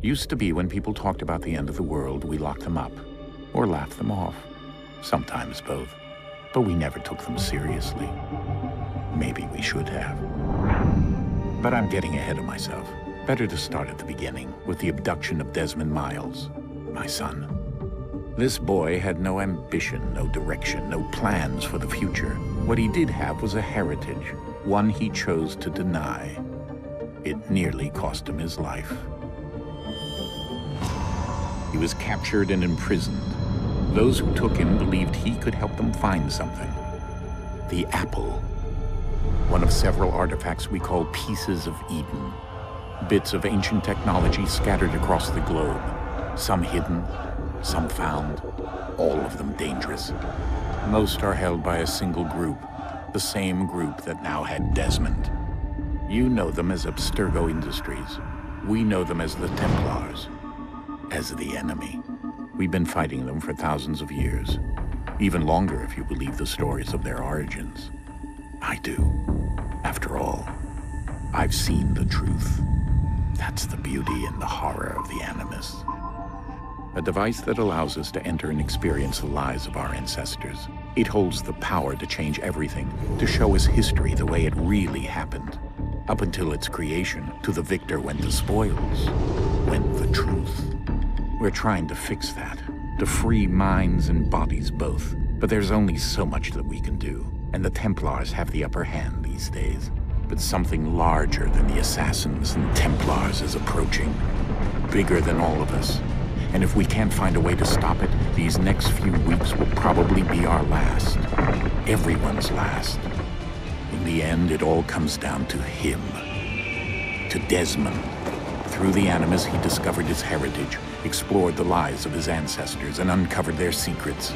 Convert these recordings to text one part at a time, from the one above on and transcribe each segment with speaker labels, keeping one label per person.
Speaker 1: Used to be when people talked about the end of the world, we locked them up or laughed them off. Sometimes both. But we never took them seriously. Maybe we should have. But I'm getting ahead of myself. Better to start at the beginning, with the abduction of Desmond Miles, my son. This boy had no ambition, no direction, no plans for the future. What he did have was a heritage, one he chose to deny. It nearly cost him his life. He was captured and imprisoned. Those who took him believed he could help them find something. The apple. One of several artifacts we call pieces of Eden. Bits of ancient technology scattered across the globe. Some hidden, some found, all of them dangerous. Most are held by a single group, the same group that now had Desmond. You know them as Abstergo Industries. We know them as the Templars. As the enemy. We've been fighting them for thousands of years. Even longer if you believe the stories of their origins. I do. After all, I've seen the truth. That's the beauty and the horror of the Animus. A device that allows us to enter and experience the lives of our ancestors. It holds the power to change everything, to show us history the way it really happened. Up until its creation, to the victor went the spoils, went the truth. We're trying to fix that, to free minds and bodies both. But there's only so much that we can do, and the Templars have the upper hand these days. But something larger than the Assassins and Templars is approaching, bigger than all of us. And if we can't find a way to stop it, these next few weeks will probably be our last. Everyone's last. In the end, it all comes down to him. To Desmond. Through the Animus, he discovered his heritage, explored the lives of his ancestors, and uncovered their secrets.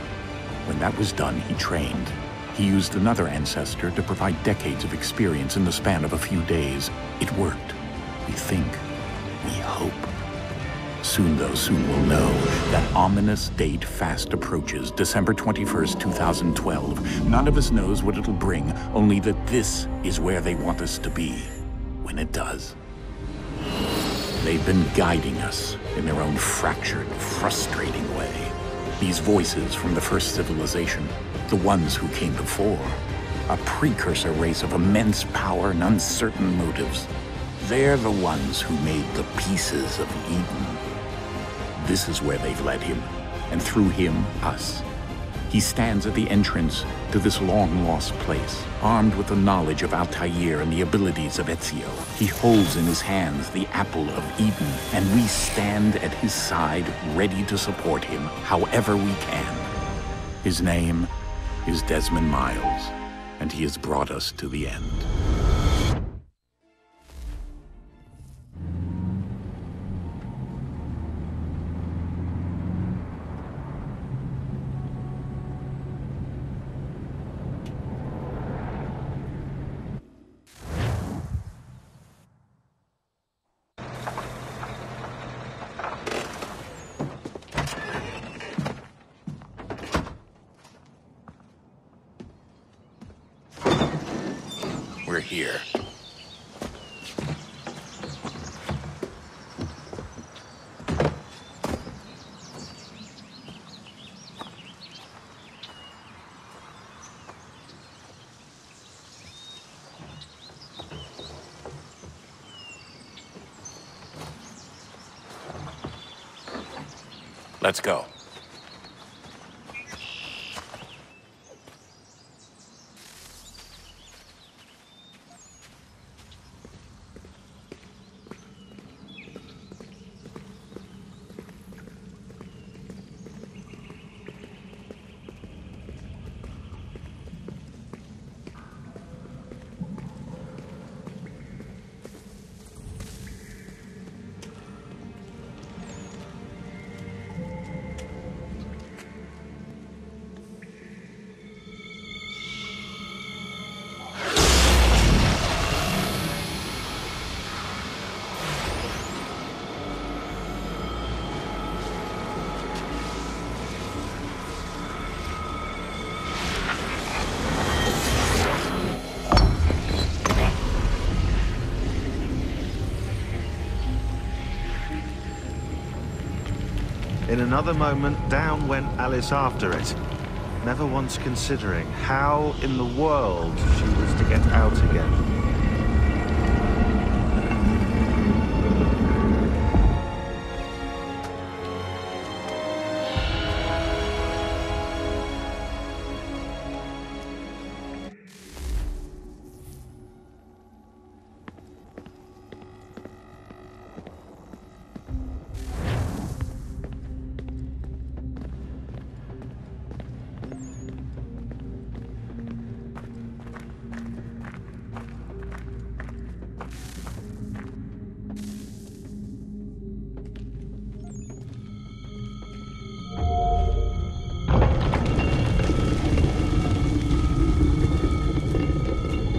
Speaker 1: When that was done, he trained. He used another ancestor to provide decades of experience in the span of a few days. It worked. We think. We hope. Soon, though, soon we'll know. That ominous date fast approaches, December 21st, 2012. None of us knows what it'll bring, only that this is where they want us to be, when it does. They've been guiding us in their own fractured, frustrating way. These voices from the first civilization, the ones who came before, a precursor race of immense power and uncertain motives. They're the ones who made the pieces of Eden. This is where they've led him, and through him, us. He stands at the entrance to this long-lost place, armed with the knowledge of Altair and the abilities of Ezio. He holds in his hands the apple of Eden, and we stand at his side, ready to support him however we can. His name is Desmond Miles, and he has brought us to the end. We're here. Let's go.
Speaker 2: In another moment, down went Alice after it, never once considering how in the world she was to get out again.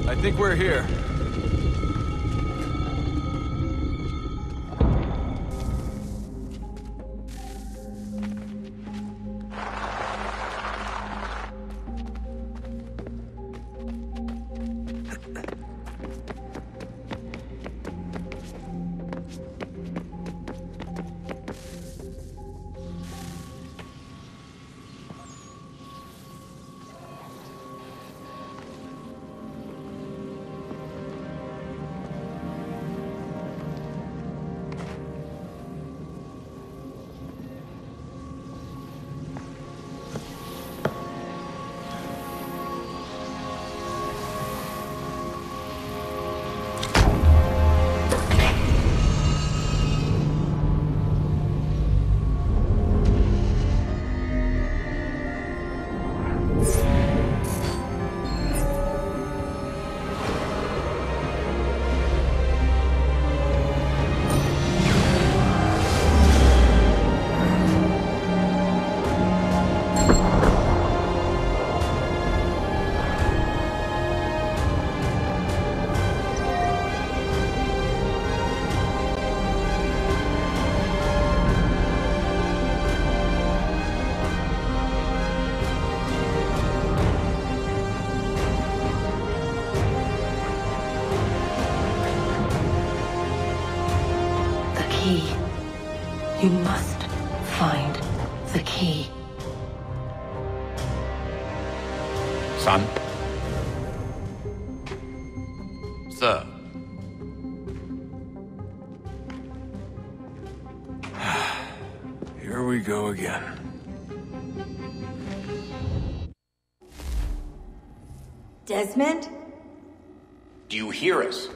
Speaker 3: I think we're here.
Speaker 4: You must find the key.
Speaker 1: Son?
Speaker 3: Sir. Here we go again.
Speaker 5: Desmond?
Speaker 1: Do you hear us?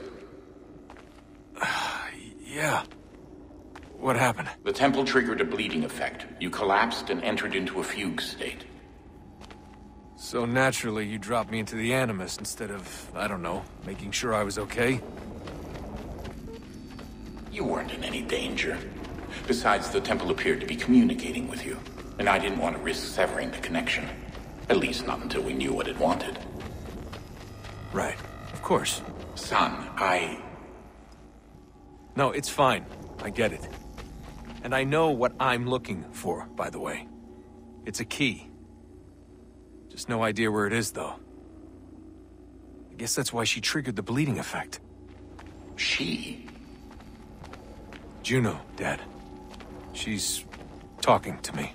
Speaker 3: Yeah. What happened?
Speaker 1: The temple triggered a bleeding effect. You collapsed and entered into a fugue state.
Speaker 3: So naturally, you dropped me into the Animus instead of, I don't know, making sure I was okay?
Speaker 1: You weren't in any danger. Besides, the temple appeared to be communicating with you, and I didn't want to risk severing the connection. At least not until we knew what it wanted.
Speaker 3: Right. Of course.
Speaker 1: Son,
Speaker 3: No, it's fine. I get it. And I know what I'm looking for, by the way. It's a key. Just no idea where it is, though. I guess that's why she triggered the bleeding effect.
Speaker 1: She?
Speaker 3: Juno, Dad. She's talking to me.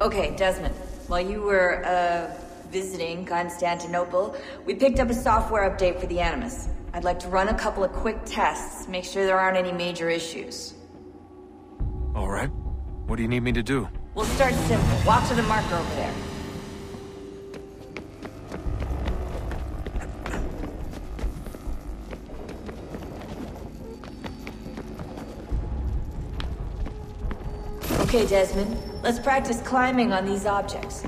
Speaker 5: Okay, Desmond. While you were, visiting Constantinople, we picked up a software update for the Animus. I'd like to run a couple of quick tests, make sure there aren't any major issues.
Speaker 3: All right. What do you need me to do?
Speaker 5: We'll start simple. Walk to the marker over there. Okay, Desmond. Let's practice climbing on these objects.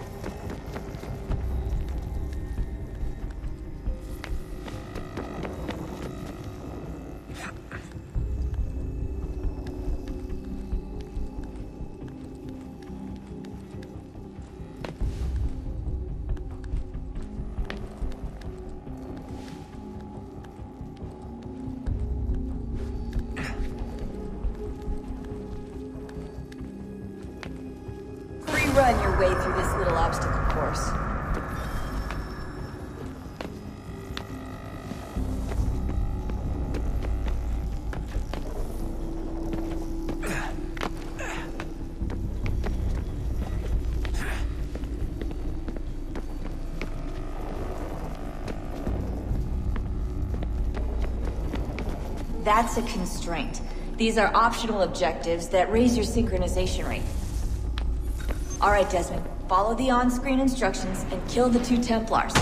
Speaker 5: Run your way through this little obstacle course. That's a constraint. These are optional objectives that raise your synchronization rate. Alright, Desmond. Follow the on-screen instructions and kill the 2 Templars.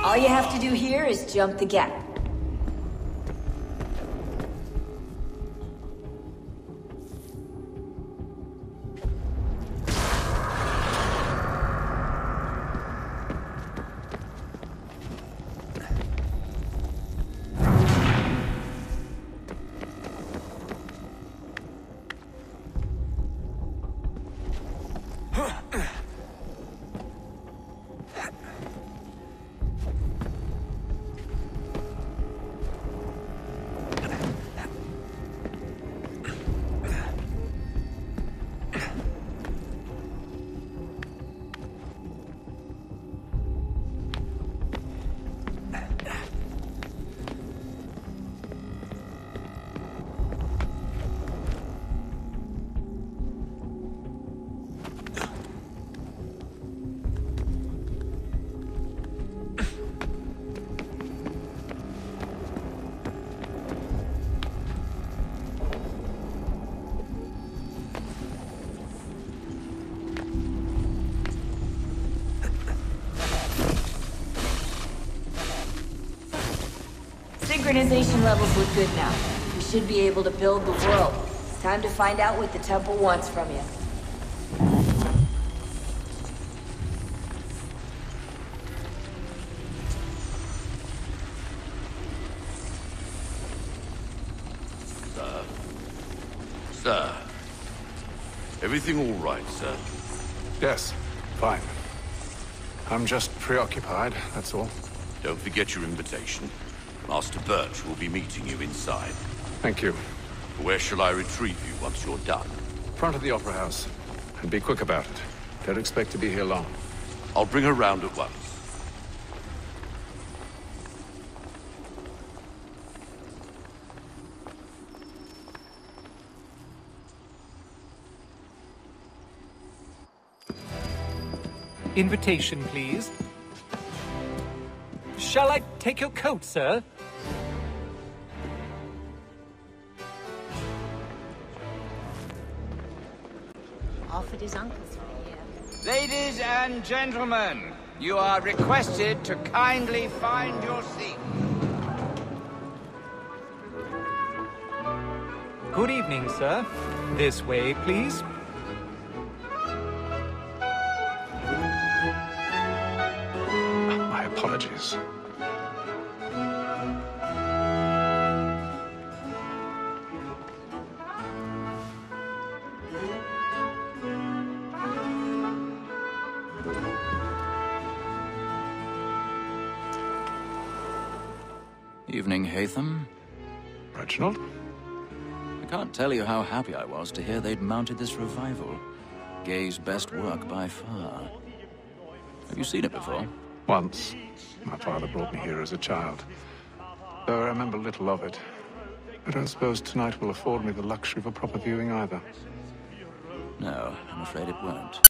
Speaker 5: All you have to do here is jump the gap. Synchronization levels look good now. We should be able to build the world. It's time to find out what the temple wants from you.
Speaker 6: Sir. Everything all right, sir?
Speaker 7: Yes, fine. I'm just preoccupied, that's all.
Speaker 6: Don't forget your invitation. Master Birch will be meeting you inside.
Speaker 7: Thank you.
Speaker 6: Where shall I retrieve you once you're done?
Speaker 7: Front of the Opera House. And be quick about it. Don't expect to be here long.
Speaker 6: I'll bring her round at once.
Speaker 8: Invitation, please. Shall I take your coat, sir?
Speaker 9: Offered his uncle's for a year.
Speaker 10: Ladies and gentlemen, you are requested to kindly find your seat.
Speaker 8: Good evening, sir. This way, please.
Speaker 7: My apologies.
Speaker 11: Evening, Haytham.
Speaker 7: Reginald?
Speaker 11: I can't tell you how happy I was to hear they'd mounted this revival. Gay's best work by far. Have you seen it before?
Speaker 7: Once. My father brought me here as a child. Though I remember little of it. I don't suppose tonight will afford me the luxury of a proper viewing either.
Speaker 11: No, I'm afraid it won't.